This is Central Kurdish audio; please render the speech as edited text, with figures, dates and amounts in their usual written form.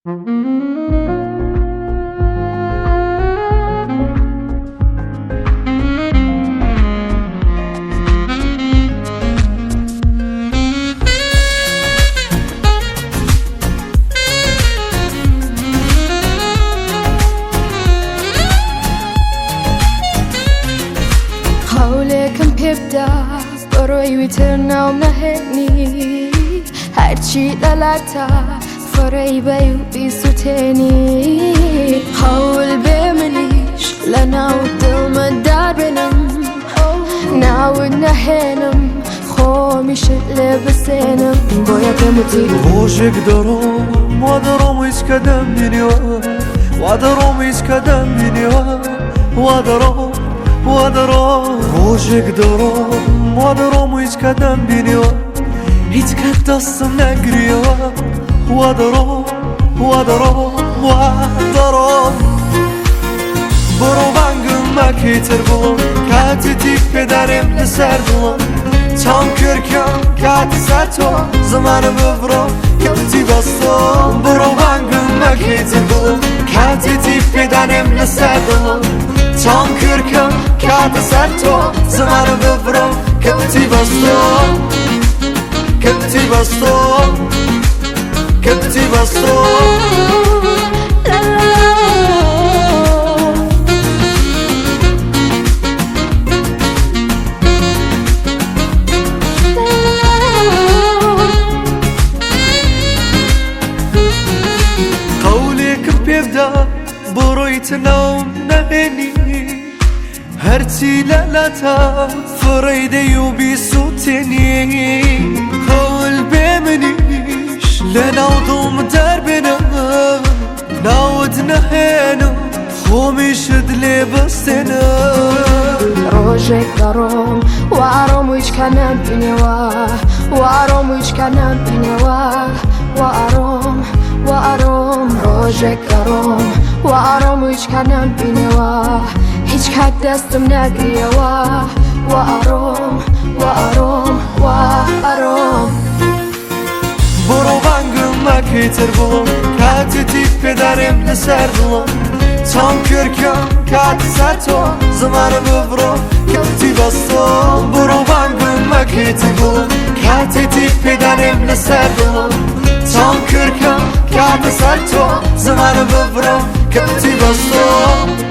حولكم بيبدأ بروي ويترنا ومنهني هرشي للاتا فري بيو بيسوتيني حول بمليش لنا ودل مدار بنم نعود نهنم خومي شلي بسنم بويا بمتي روشك دروم ودروم يسكدم دنيا ودروم يسكدم دنيا ودروم روشك دروم ودروم يسكدم دنيا يتكدس نقريا ودروم برو بانگم مكيتر بلوم كاتتي پدرم لسر دلم چام کرکم کاتی سر تو زمان ببرم کبتی بستم برو بانگم مکیتر بلوم کاتتی پدرم لسر دلم چام کرکم کاتی سر تو زمان ببرم کبتی بستم بيبدأ برويت نوم نهني هرتي للاتا فريدي وبيسوتني حول بمنيش لنا وضم دربنا نعود نهنا خومي شدلي بستنا روجك دروم وعروم ويش كانم بنوا وعروم ويش كانم بنوا وعروم روجك دروم وعروم ويش كانم بنوا هيش كاد دستم نقريوا وعروم برو بانگم مكيتر بلوم كاتتي پدرم لسر دلم چام کرکم کاتی سر تو زمان ببرم کبتی بستم برو بانگم مكيتر بلوم كاتتي پدرم لسر دلم چام کرکم کاتی سر تو زمان ببرم کبتی بستم